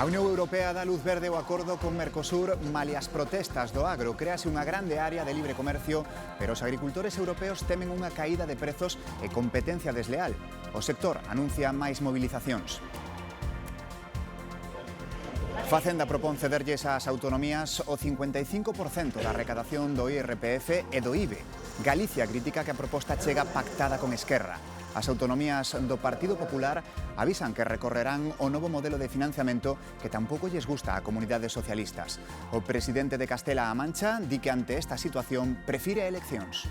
A Unión Europea dá luz verde ao acordo con Mercosur malia as protestas do agro. Créase unha grande área de libre comercio, pero os agricultores europeos temen unha caída de prezos e competencia desleal. O sector anuncia máis movilizacións. Facenda propón cederlles ás autonomías o 55% da recadación do IRPF e do IBE. Galicia critica que a proposta chega pactada con Esquerra. As autonomías do Partido Popular avisan que recorrerán o novo modelo de financiamento que tampouco lles gusta a comunidades socialistas. O presidente de Castela-A Mancha di que ante esta situación prefire eleccións.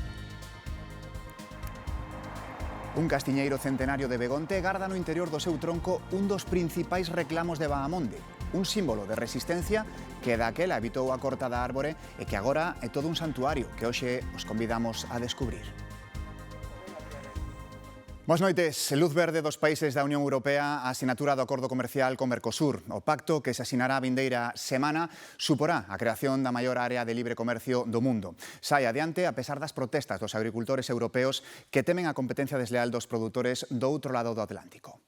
Un castiñeiro centenario de Begonte garda no interior do seu tronco un dos principais reclamos de Bahamonde. Un símbolo de resistencia que daquela evitou a corta da árbore e que agora é todo un santuario que hoxe os convidamos a descubrir. Boas noites. Luz verde dos países da Unión Europea a asinatura do acordo comercial con Mercosur. O pacto que se asinará a vindeira semana suporá a creación da maior área de libre comercio do mundo. Sai adiante a pesar das protestas dos agricultores europeos que temen a competencia desleal dos produtores do outro lado do Atlántico.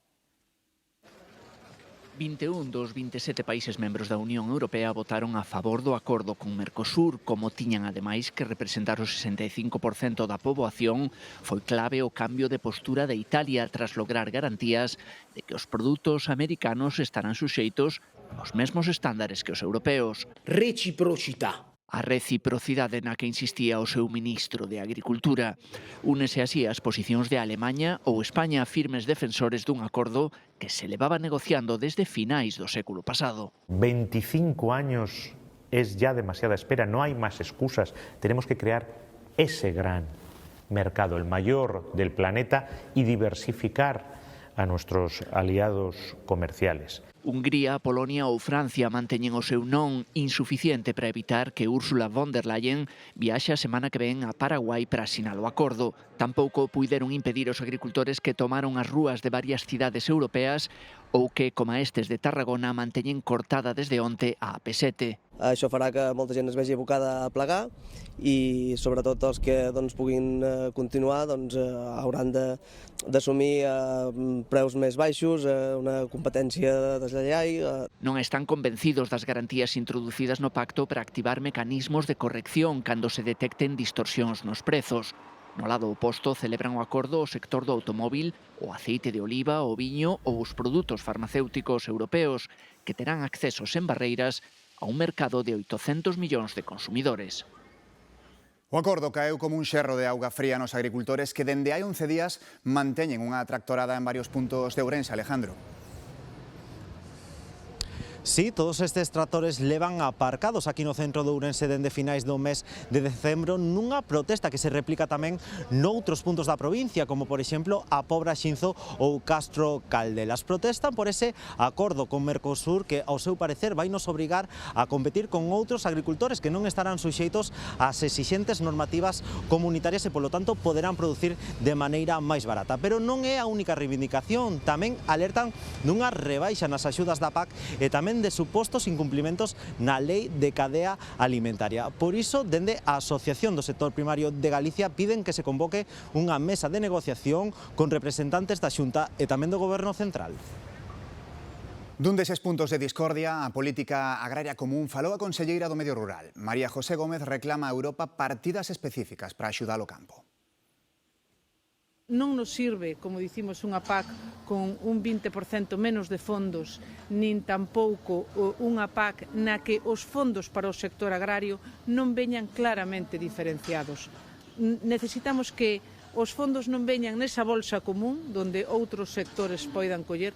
21 dos 27 países membros da Unión Europea votaron a favor do acordo con Mercosur, como tiñan ademais que representar o 65% da poboación. Foi clave o cambio de postura de Italia tras lograr garantías de que os produtos americanos estarán suxeitos aos mesmos estándares que os europeos. Reciprocidade. A reciprocidade na que insistía o seu ministro de Agricultura. Únese así as posicións de Alemanha ou España, firmes defensores dun acordo que se levaba negociando desde finais do século pasado. 25 años es ya demasiada espera, no hay más excusas. Tenemos que crear ese gran mercado, el mayor del planeta, y diversificar a nuestros aliados comerciales. Hungría, Polonia ou Francia manteñen o seu non insuficiente para evitar que Ursula von der Leyen viaxe a semana que ven a Paraguai para asinar o acordo. Tampouco puideron impedir os agricultores que tomaron as rúas de varias cidades europeas ou que, como estes de Tarragona, manteñen cortada desde onte a AP7. Això farà que molta gent es vegi abocada a plegar i sobretot els que puguin continuar hauran d'assumir preus més baixos, una competència deslleial. Non están convencidos das garantías introducidas no pacto para activar mecanismos de corrección cando se detecten distorsións nos prezos. No lado oposto celebran o acordo o sector do automóvil, o aceite de oliva, o viño ou os produtos farmacéuticos europeos, que terán acceso sen barreiras a un mercado de 800 millóns de consumidores. O acordo caeu como un xerro de auga fría nos agricultores que dende hai 11 días manteñen unha tractorada en varios puntos de Ourense, Alejandro. Sí, todos estes tractores levan aparcados aquí no centro de Ourense dende finais do mes de decembro nunha protesta que se replica tamén noutros puntos da provincia, como por exemplo a Pobra Xinzo ou Castro Caldelas. Protestan por ese acordo con Mercosur que, ao seu parecer, vai nos obrigar a competir con outros agricultores que non estarán suxeitos ás exixentes normativas comunitarias e, polo tanto, poderán producir de maneira máis barata. Pero non é a única reivindicación, tamén alertan dunha rebaixa nas axudas da PAC e tamén de supostos incumplimentos na lei de cadea alimentaria. Por iso, dende a Asociación do Sector Primario de Galicia piden que se convoque unha mesa de negociación con representantes da Xunta e tamén do Goberno Central. Dun deses puntos de discordia, a política agraria común falou a conselleira do Medio Rural. María José Gómez reclama a Europa partidas específicas para axudar o campo. Non nos sirve, como dicimos, unha PAC con un 20% menos de fondos, nin tampouco unha PAC na que os fondos para o sector agrario non veñan claramente diferenciados. Necesitamos que os fondos non veñan nesa bolsa común, donde outros sectores poidan coller.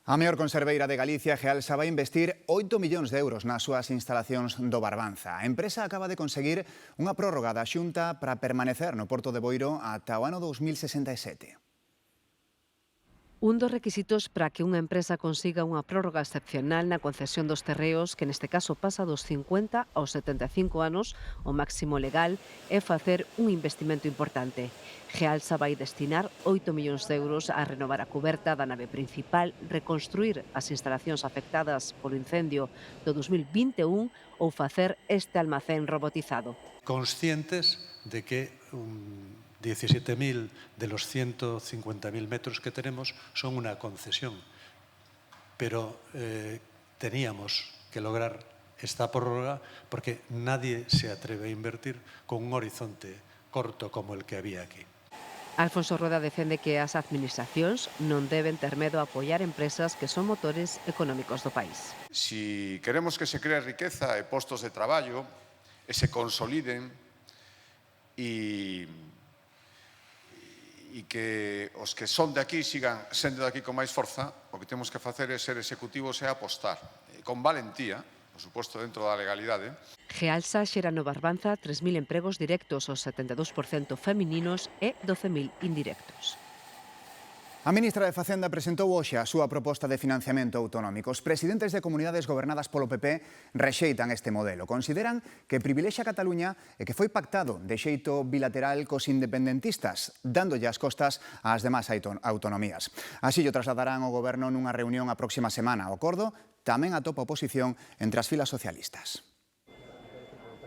A maior conserveira de Galicia, Gealsa, vai investir 8 millóns de euros nas súas instalacións do Barbanza. A empresa acaba de conseguir unha prórroga da Xunta para permanecer no Porto de Boiro ata o ano 2067. Un dos requisitos para que unha empresa consiga unha prórroga excepcional na concesión dos terreos, que neste caso pasa dos 50 aos 75 anos, o máximo legal, é facer un investimento importante. Gealsa vai destinar 8 millóns de euros a renovar a cuberta da nave principal, reconstruir as instalacións afectadas polo incendio do 2021 ou facer este almacén robotizado. Conscientes de que 17.000 de los 150.000 metros que tenemos son una concesión. pero teníamos que lograr esta prórroga porque nadie se atreve a invertir con un horizonte corto como el que había aquí. Alfonso Rueda defende que as administracións non deben ter medo a apoiar empresas que son motores económicos do país. Si queremos que se cree riqueza e postos de traballo e se consoliden e que os que son de aquí sigan sendo de aquí con máis forza, o que temos que facer é ser executivos e apostar con valentía, por suposto dentro da legalidade. Gealsa xera no Barbanza 3.000 empregos directos, os 72% femininos e 12.000 indirectos. A ministra de Facenda presentou hoxe a súa proposta de financiamento autonómico. Os presidentes de comunidades gobernadas polo PP rexeitan este modelo. Consideran que privilexa Cataluña e que foi pactado de xeito bilateral cos independentistas, dándolle as costas ás demais autonomías. Así o trasladarán ao goberno nunha reunión a próxima semana. O acordo tamén atopa oposición entre as filas socialistas.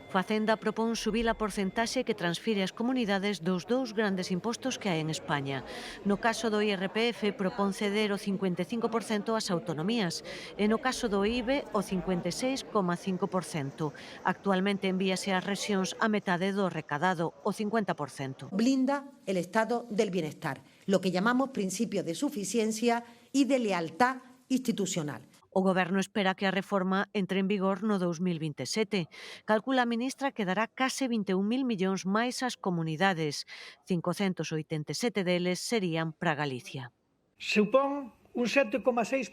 Facenda propón subir a porcentaxe que transfire ás comunidades dos dous grandes impostos que hai en España. No caso do IRPF propón ceder o 55% ás autonomías e no caso do IBE o 56,5%. Actualmente envíase ás rexións a metade do recadado, o 50%. Blinda el estado del bienestar, lo que llamamos principio de suficiencia y de lealtad institucional. O Goberno espera que a reforma entre en vigor no 2027. Calcula a ministra que dará case 21.000 millóns máis ás comunidades. 587 deles serían para Galicia. Supón un 7,6%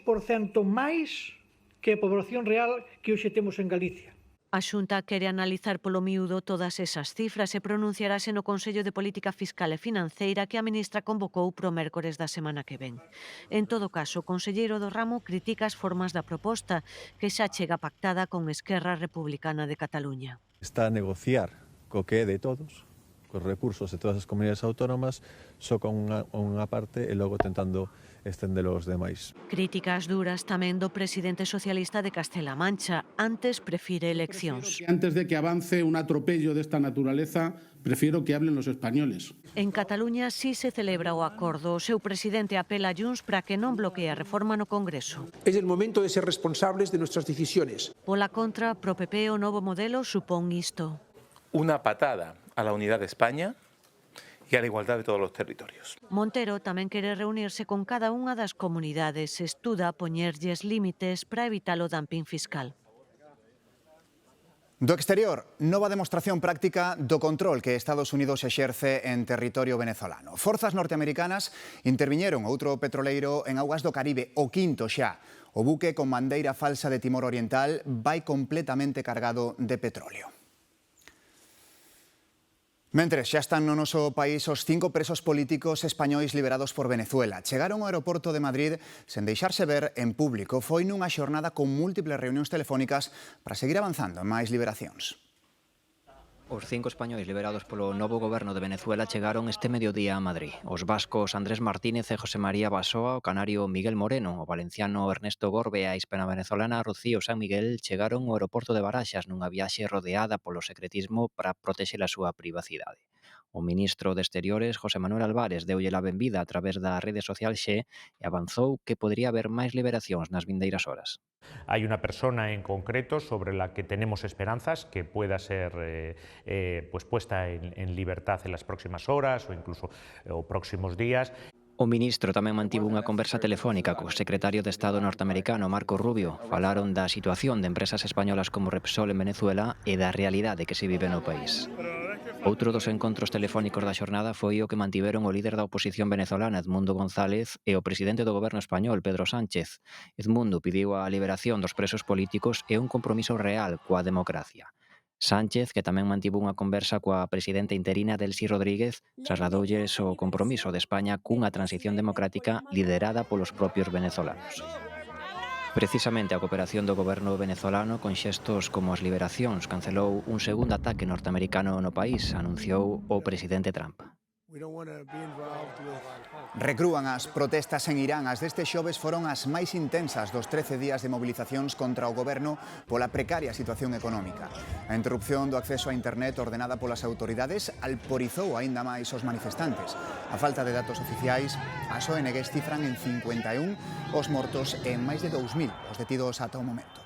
máis que a población real que hoxe temos en Galicia. A Xunta quere analizar polo miúdo todas esas cifras e pronunciarase no Consello de Política Fiscal e Financeira que a ministra convocou pro mércores da semana que ven. En todo caso, o conselleiro do ramo critica as formas da proposta, que xa chega pactada con Esquerra Republicana de Cataluña. Está a negociar co que é de todos, cos recursos de todas as comunidades autónomas, só con unha parte e logo tentando estendelo aos demais. Críticas duras tamén do presidente socialista de Castela Mancha. Antes prefire eleccións. Antes de que avance un atropello desta naturaleza, prefiero que hablen los españoles. En Cataluña sí se celebra o acordo. O seu presidente apela a Junts para que non bloquee a reforma no Congreso. Es el momento de ser responsables de nuestras decisiones. Pola contra, pro PP o novo modelo supón isto. Una patada a la unidad de España y a la igualdad de todos los territorios. Montero tamén quere reunirse con cada unha das comunidades. Estuda poñerlles límites para evitar o dumping fiscal. Do exterior, nova demostración práctica do control que Estados Unidos exerce en territorio venezolano. Forzas norteamericanas interviñeron outro petroleiro en augas do Caribe, o quinto xa. O buque con bandeira falsa de Timor Oriental vai completamente cargado de petróleo. Mentres, xa están no noso país os 5 presos políticos españois liberados por Venezuela. Chegaron ao aeroporto de Madrid sen deixarse ver en público. Foi nunha xornada con múltiples reunións telefónicas para seguir avanzando en máis liberacións. Os 5 españois liberados polo novo goberno de Venezuela chegaron este mediodía a Madrid. Os vascos Andrés Martínez e José María Basoa, o canario Miguel Moreno, o valenciano Ernesto Gorbe e a hispano-venezolana Rocío San Miguel chegaron ao aeroporto de Baraxas nunha viaxe rodeada polo secretismo para protexer a súa privacidade. O ministro de Exteriores, José Manuel Álvarez, deulle a benvida a través da rede social Xe e avanzou que podría haber máis liberacións nas vindeiras horas. Hay una persona en concreto sobre la que tenemos esperanzas que pueda ser pues puesta en libertad en las próximas horas o incluso próximos días. O ministro tamén mantivo unha conversa telefónica co secretario de Estado norteamericano Marco Rubio. Falaron da situación de empresas españolas como Repsol en Venezuela e da realidade que se vive no país. Outro dos encontros telefónicos da xornada foi o que mantiveron o líder da oposición venezolana, Edmundo González, e o presidente do goberno español, Pedro Sánchez. Edmundo pidiu a liberación dos presos políticos e un compromiso real coa democracia. Sánchez, que tamén mantivo unha conversa coa presidenta interina Delcy Rodríguez, trasladoulles o compromiso de España cunha transición democrática liderada polos propios venezolanos. Precisamente a cooperación do goberno venezolano con xestos como as liberacións cancelou un segundo ataque norteamericano no país, anunciou o presidente Trump. Recrúan as protestas en Irán. As deste xoves foron as máis intensas dos 13 días de mobilizacións contra o goberno pola precaria situación económica. A interrupción do acceso a internet ordenada polas autoridades alporizou aínda máis os manifestantes. A falta de datos oficiais, as ONGs cifran en 51 os mortos e en máis de 2.000 os detidos ata o momento.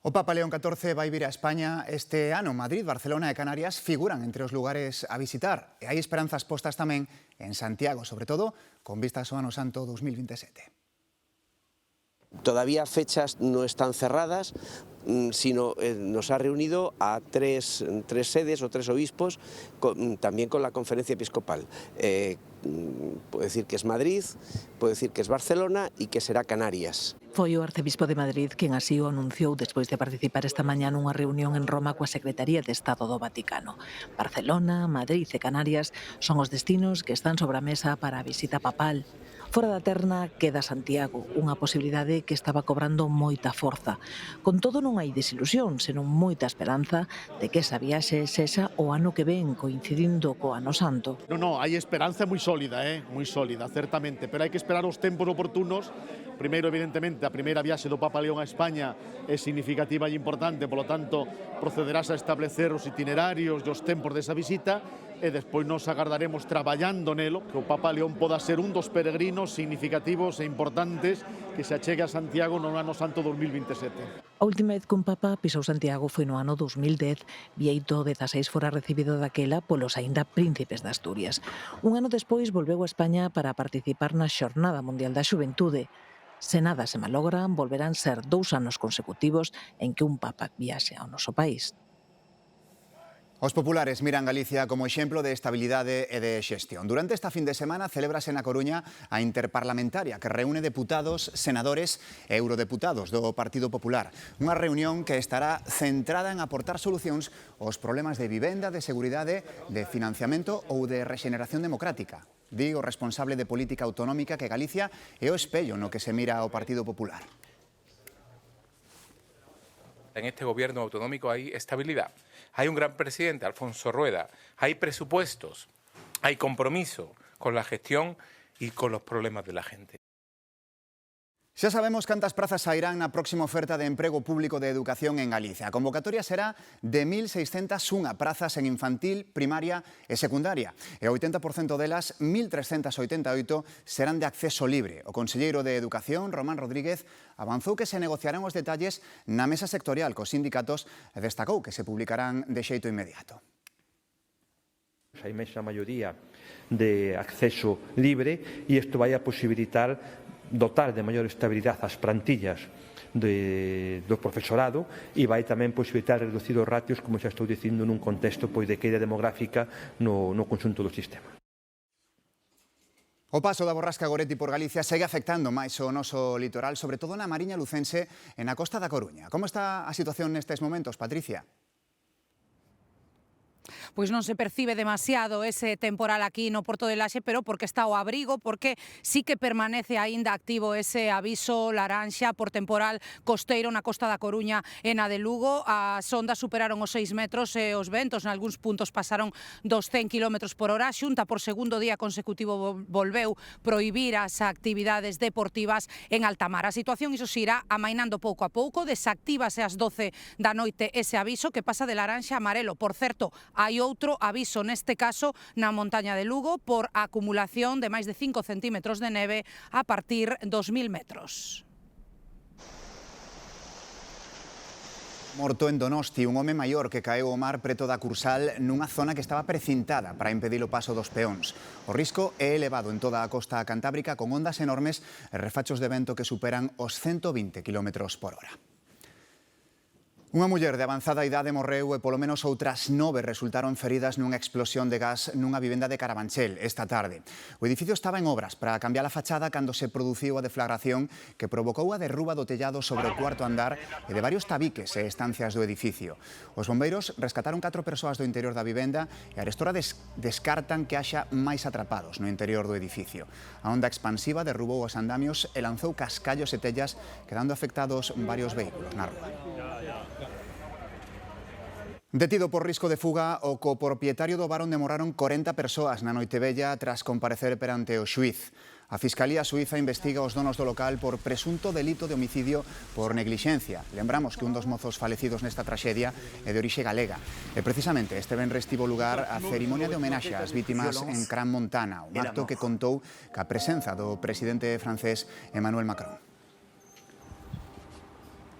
O Papa León XIV vai vir a España este ano. Madrid, Barcelona e Canarias figuran entre os lugares a visitar. E hai esperanzas postas tamén en Santiago, sobre todo con vistas ao Ano Santo 2027. Todavía fechas no están cerradas, sino nos ha reunido a tres sedes o tres obispos, también con la conferencia episcopal. Puedo decir que es Madrid, puedo decir que es Barcelona y que será Canarias. Foi o arcebispo de Madrid quen así o anunciou despois de participar esta mañá nunha reunión en Roma coa Secretaría de Estado do Vaticano. Barcelona, Madrid e Canarias son os destinos que están sobre a mesa para a visita papal. Fora da terna queda Santiago, unha posibilidade que estaba cobrando moita forza. Con todo non hai desilusión, senón moita esperanza de que esa viaxe sexa o ano que ven, coincidindo co Ano Santo. No, hai esperanza moi sólida, certamente, pero hai que esperar os tempos oportunos. Primeiro, evidentemente, a primeira viaxe do Papa León a España é significativa e importante, polo tanto, procederás a establecer os itinerarios e os tempos desa visita, e despois nos agardaremos traballando nelo, que o Papa León poda ser un dos peregrinos significativos e importantes que se achegue a Santiago no Ano Santo 2027. A última vez que un papa pisou Santiago foi no ano 2010, Bieito XVI fora recibido daquela polos aínda príncipes de Asturias. Un ano despois volveu a España para participar na Xornada Mundial da Xuventude. Se nada se malogra, volverán ser 2 anos consecutivos en que un papa viaxe ao noso país. Os populares miran Galicia como exemplo de estabilidade e de xestión. Durante esta fin de semana celébrase na Coruña a Interparlamentaria, que reúne deputados, senadores e eurodeputados do Partido Popular. Unha reunión que estará centrada en aportar solucións aos problemas de vivenda, de seguridade, de financiamento ou de rexeneración democrática. Di o responsable de política autonómica que Galicia é o espello no que se mira ao Partido Popular. En este gobierno autonómico hay estabilidad, hay un gran presidente, Alfonso Rueda, hay presupuestos, hay compromiso con la gestión y con los problemas de la gente. Xa sabemos cantas prazas sairán na próxima oferta de emprego público de educación en Galicia. A convocatoria será de 1.601 prazas en infantil, primaria e secundaria. E o 80% delas, 1.388, serán de acceso libre. O conselleiro de Educación, Román Rodríguez, avanzou que se negociarán os detalles na mesa sectorial cos sindicatos e destacou que se publicarán de xeito inmediato. Hai inmensa maioría de acceso libre e isto vai a posibilitar dotar de maior estabilidade as plantillas do profesorado e vai tamén posibilitar reducir os ratios, como xa estou dicindo, nun contexto de queda demográfica no conxunto do sistema. O paso da borrasca Goretti por Galicia segue afectando máis o noso litoral, sobre todo na Mariña Lucense e na costa da Coruña. Como está a situación nestes momentos, Patricia? Pois non se percibe demasiado ese temporal aquí no Porto de Laxe, pero porque está ao abrigo, porque sí que permanece aínda activo ese aviso laranxa por temporal costeiro na costa da Coruña e na de Lugo. As ondas superaron os 6 metros e os ventos nalgúns puntos pasaron dos 100 km por hora. Xunta por segundo día consecutivo volveu prohibir as actividades deportivas en alta mar. A situación iso se irá amainando pouco a pouco, desactívase ás 12 da noite ese aviso que pasa de laranxa a amarelo. Por certo, hai outro aviso neste caso na montaña de Lugo por acumulación de máis de 5 centímetros de neve a partir dos 1000 metros. Morto en Donosti, un home maior que caeu ao mar preto da Cursal nunha zona que estaba precintada para impedir o paso dos peóns. O risco é elevado en toda a costa cantábrica con ondas enormes e refachos de vento que superan os 120 km por hora. Unha muller de avanzada idade morreu e polo menos outras 9 resultaron feridas nunha explosión de gas nunha vivenda de Carabanchel esta tarde. O edificio estaba en obras para cambiar a fachada cando se produciu a deflagración que provocou a derruba do tellado sobre o cuarto andar e de varios tabiques e estancias do edificio. Os bombeiros rescataron 4 persoas do interior da vivenda e a arestora descartan que haxa máis atrapados no interior do edificio. A onda expansiva derrubou os andamios e lanzou cascallos e tellas, quedando afectados varios vehículos na rúa. Detido por risco de fuga, o copropietario do bar onde moraron 40 persoas na Noitevella tras comparecer perante o xuiz. A Fiscalía Suíza investiga os donos do local por presunto delito de homicidio por neglixencia. Lembramos que un dos mozos falecidos nesta traxedia é de orixe galega. E precisamente este venres tivo lugar a cerimonia de homenaxe ás vítimas en Crans Montana, un acto que contou ca presenza do presidente francés Emmanuel Macron.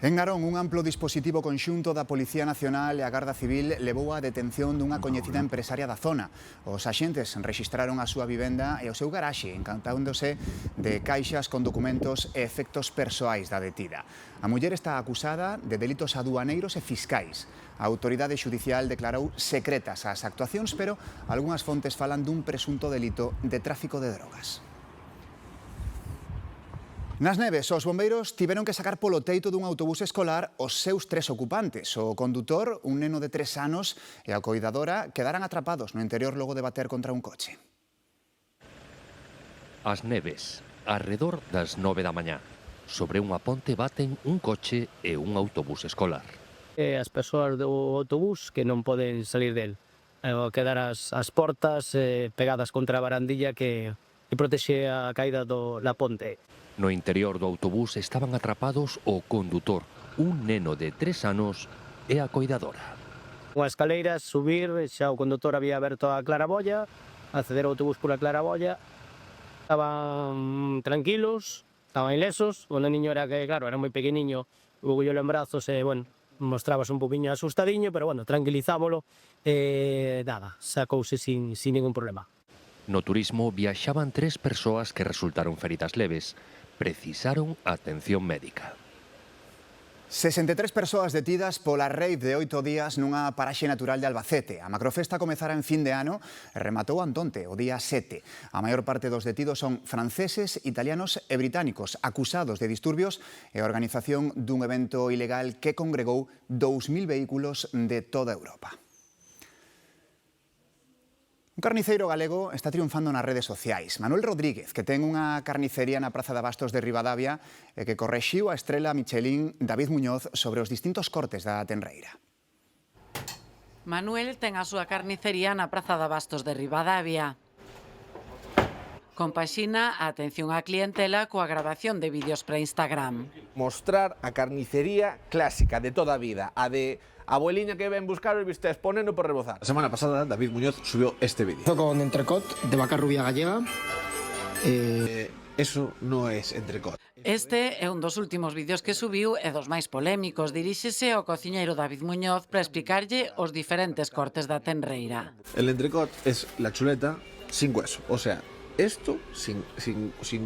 En Narón, un amplo dispositivo conxunto da Policía Nacional e a Garda Civil levou a detención dunha coñecida empresaria da zona. Os axentes rexistraron a súa vivenda e o seu garaxe, encantándose de caixas con documentos e efectos persoais da detida. A muller está acusada de delitos aduaneiros e fiscais. A autoridade xudicial declarou secretas as actuacións, pero algunhas fontes falan dun presunto delito de tráfico de drogas. Nas Neves, os bombeiros tiveron que sacar polo teito dun autobús escolar os seus 3 ocupantes. O condutor, un neno de 3 anos, e a coidadora quedaran atrapados no interior logo de bater contra un coche. As Neves, arredor das 9 da mañá. Sobre unha ponte baten un coche e un autobús escolar. As persoas do autobús que non poden salir del. Quedar as portas pegadas contra a barandilla que protexe a caída da ponte. No interior do autobús estaban atrapados o condutor, un neno de 3 anos e a coidadora. Unha escaleira, subir, xa o condutor había aberto a claraboia, acceder ao autobús pola claraboia. Estaban tranquilos, estaban ilesos, o niño era que, claro, era moi pequeniño, bugullolo en brazos e, bueno, mostrábase un poquinho asustadiño, pero, bueno, tranquilizámolo e, nada, sacouse sin ningún problema. No turismo viaxaban 3 persoas que resultaron feridas leves. Precisaron atención médica. 63 persoas detidas pola rave de 8 días nunha paraxe natural de Albacete. A macrofesta comezara en fin de ano e rematou antonte, o día 7. A maior parte dos detidos son franceses, italianos e británicos, acusados de disturbios e a organización dun evento ilegal que congregou 2.000 vehículos de toda Europa. Un carniceiro galego está triunfando nas redes sociais. Manuel Rodríguez, que ten unha carnicería na Praza de Abastos de Ribadavia e que correxiu a estrela Michelin David Muñoz sobre os distintos cortes da tenreira. Manuel ten a súa carnicería na Praza de Abastos de Ribadavia. Compaxina a atención á clientela coa grabación de vídeos para Instagram. Mostrar a carnicería clásica de toda a vida, a de abueliña que ven buscar os bistés ponendo por rebozar. La semana pasada David Muñoz subió este vídeo. Con entrecot de vaca rubia gallega. Eso no es entrecot. Este é un dos últimos vídeos que subiu e dos máis polémicos. Diríxese ao cociñeiro David Muñoz para explicarlle os diferentes cortes da tenreira. El entrecot es la chuleta sin hueso, o sea, esto sin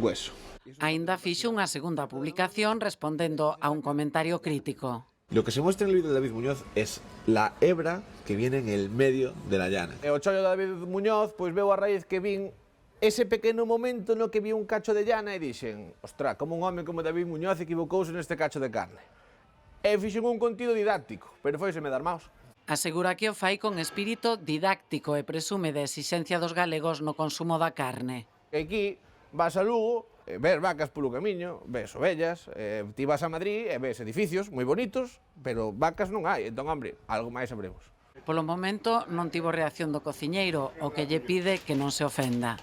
hueso. Aínda fixo unha segunda publicación respondendo a un comentario crítico. Lo que se muestra en el vídeo de David Muñoz es la hebra que viene en el medio de la llana. E o chollo de David Muñoz, pois veo a raíz que vin ese pequeno momento no que vi un cacho de llana e dixen, ostra, como un home como David Muñoz equivocouse neste cacho de carne. E fixen un contido didáctico, pero foiseme dar maos. Asegura que o fai con espírito didáctico e presume da exixencia dos galegos no consumo da carne. Aquí vas a Lugo, ves vacas polo camiño, ves ovellas, ti vas a Madrid e ves edificios moi bonitos, pero vacas non hai, entón, hombre, algo máis sabremos. Polo momento non tivo reacción do cociñeiro, o que lle pide que non se ofenda.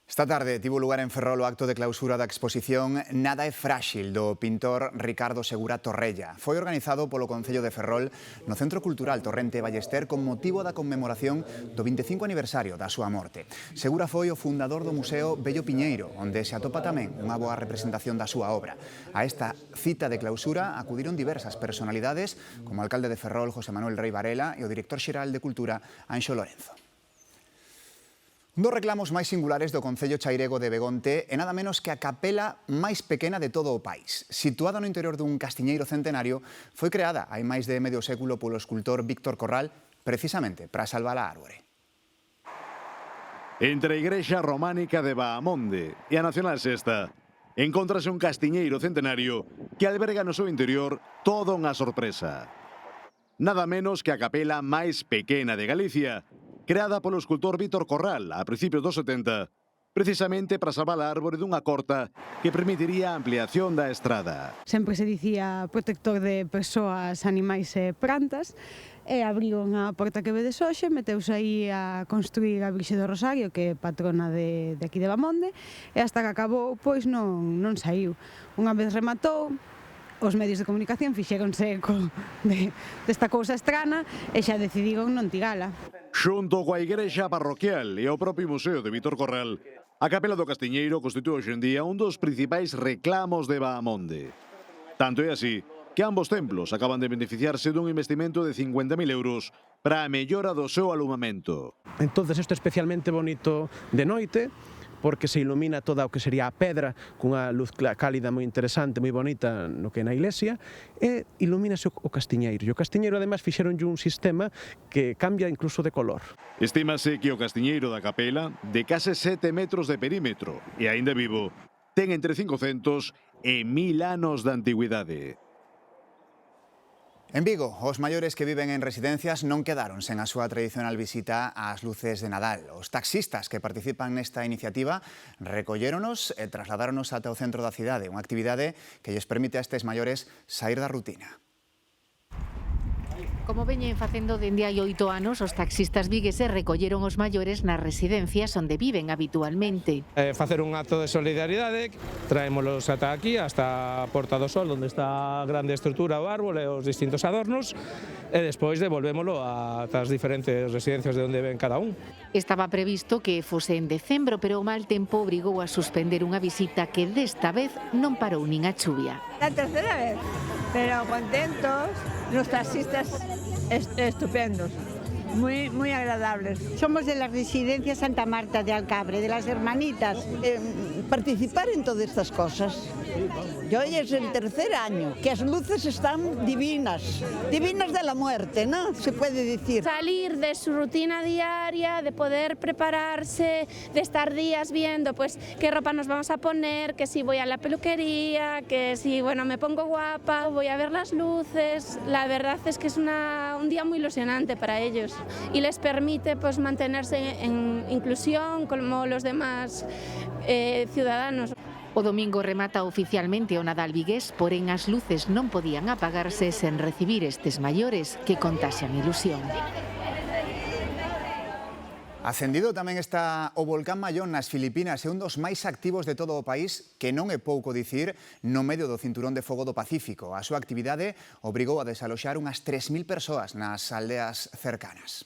Esta tarde tivo lugar en Ferrol o acto de clausura da exposición Nada é frágil do pintor Ricardo Segura Torrella. Foi organizado polo Concello de Ferrol no Centro Cultural Torrente Ballester con motivo da conmemoración do 25 aniversario da súa morte. Segura foi o fundador do Museo Bello Piñeiro, onde se atopa tamén unha boa representación da súa obra. A esta cita de clausura acudiron diversas personalidades como o alcalde de Ferrol, José Manuel Rei Varela, e o director xeral de Cultura, Anxo Lorenzo. Un dos reclamos máis singulares do Concello chairego de Begonte é nada menos que a capela máis pequena de todo o país. Situada no interior dun castiñeiro centenario, foi creada hai máis de medio século polo escultor Víctor Corral, precisamente para salvar a árbore. Entre a igrexa románica de Bahamonde e a Nacional Sexta, encontrase un castiñeiro centenario que alberga no seu interior toda unha sorpresa. Nada menos que a capela máis pequena de Galicia, creada polo escultor Víctor Corral a principios dos 70 precisamente para salvar a árbore dunha corta que permitiría a ampliación da estrada. Sempre se dicía protector de persoas, animais e plantas, e abriron a porta que vedes hoxe, meteuse aí a construir a Virxe do Rosario, que é patrona de aquí de Bamonde, e hasta que acabou, pois non saiu. Unha vez rematou, os medios de comunicación fixéronse eco desta cousa estrana e xa decidiron non tirala. Xunto coa igrexa parroquial e o propio museo de Vítor Corral, a Capela do Castiñeiro constitúe hoxe en día un dos principais reclamos de Bahamonde. Tanto é así que ambos templos acaban de beneficiarse dun investimento de 50.000 euros para a mellora do seu alumamento. Entonces isto é especialmente bonito de noite, porque se ilumina toda o que sería a pedra cunha luz cálida moi interesante, moi bonita no que é na iglesia, e ilumínase o castiñeiro. E o castiñeiro, ademais, fixeronlle un sistema que cambia incluso de color. Estímase que o castiñeiro da capela, de case 7 metros de perímetro e aínda vivo, ten entre 500 e 1000 anos de antigüidade. En Vigo, os maiores que viven en residencias non quedaron sen a súa tradicional visita ás luces de Nadal. Os taxistas que participan nesta iniciativa recolléronos e trasladáronos ata o centro da cidade, unha actividade que lles permite a estes maiores sair da rutina. Como veñen facendo dende hai 8 anos, os taxistas vigueses recolleron os maiores nas residencias onde viven habitualmente. Facer un acto de solidaridade, traémolos ata aquí, hasta a Porta do Sol, onde está a grande estrutura, o árbol e os distintos adornos, e despois devolvémolo ás diferentes residencias de onde ven cada un. Estaba previsto que fose en decembro, pero o mal tempo obrigou a suspender unha visita que desta vez non parou nin a chuvia. La tercera vez, pero contentos, los taxistas estupendos, muy agradables. Somos de la residencia Santa Marta de Alcabre, de las hermanitas. Participar en todas estas cosas. Y hoy es el tercer año, que las luces están divinas, divinas de la muerte, ¿no? Se puede decir. Salir de su rutina diaria, de poder prepararse, de estar días viendo pues qué ropa nos vamos a poner, que si voy a la peluquería, que si bueno me pongo guapa, voy a ver las luces. La verdad es que es un día muy ilusionante para ellos y les permite pues mantenerse en inclusión como los demás ciudadanos. O domingo remata oficialmente o Nadal vigués, porén as luces non podían apagarse sen recibir estes maiores que contaxan ilusión. Acendido tamén está o volcán Mayón nas Filipinas, é un dos máis activos de todo o país, que non é pouco dicir, no medio do cinturón de fogo do Pacífico. A súa actividade obrigou a desaloxar unhas 3.000 persoas nas aldeas cercanas.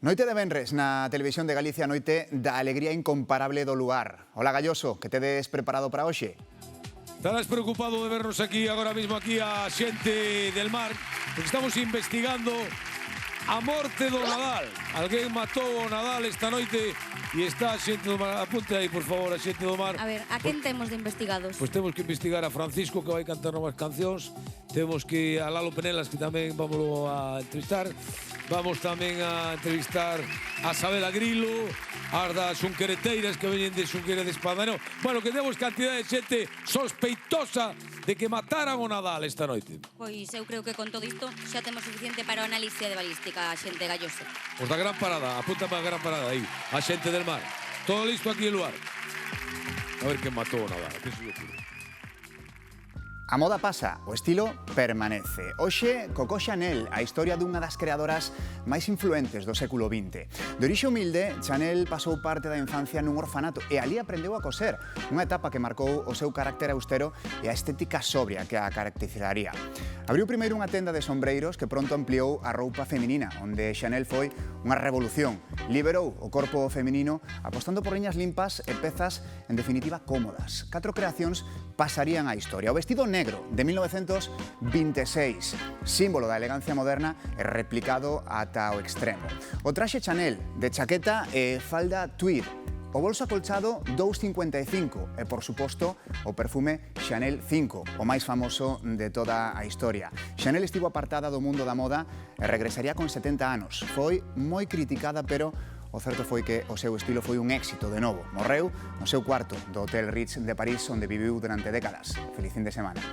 Noite de venres na Televisión de Galicia, noite da alegría incomparable do lugar. Hola Galloso, que tedes preparado para hoxe? Estarás preocupado de vernos aquí, agora mismo aquí a xente del mar, porque estamos investigando a morte do Nadal. Alguén matou o Nadal esta noite e está a xente do mar. Apunte aí, por favor, a xente do mar. A ver, a quen temos de investigados? Pois temos que investigar a Francisco, que vai cantar novas cancións. Temos que a Lalo Penelas, que tamén vamos a entrevistar. Vamos tamén a entrevistar a Sabela Grilo, as das xunquereteiras que veñen de Xunquere de Espadano. Bueno, que temos cantidad de xente sospeitosa de que mataran o Nadal esta noite. Pois eu creo que con todo isto xa temos suficiente para o análise de balística a xente Galloso. Pois da gran parada, apunta para a gran parada aí, a xente del mar. Todo listo aquí en lugar. A ver quen matou o Nadal, que se ocurre. A moda pasa, o estilo permanece. Hoxe, Coco Chanel, a historia dunha das creadoras máis influentes do século XX. De orixe humilde, Chanel pasou parte da infancia nun orfanato e ali aprendeu a coser, unha etapa que marcou o seu carácter austero e a estética sobria que a caracterizaría. Abriu primeiro unha tenda de sombreiros que pronto ampliou a roupa feminina, onde Chanel foi unha revolución. Liberou o corpo feminino apostando por liñas limpas e pezas, en definitiva, cómodas. 4 creacións pasarían á historia. O vestido negro, de 1926, símbolo da elegancia moderna e replicado ata o extremo. O traxe Chanel, de chaqueta e falda tweed. O bolso acolchado 2,55 e, por suposto, o perfume Chanel 5, o máis famoso de toda a historia. Chanel estivo apartada do mundo da moda e regresaría con 70 anos. Foi moi criticada, pero o certo foi que o seu estilo foi un éxito de novo. Morreu no seu cuarto do Hotel Ritz de París, onde viviu durante décadas. Feliz fin de semana.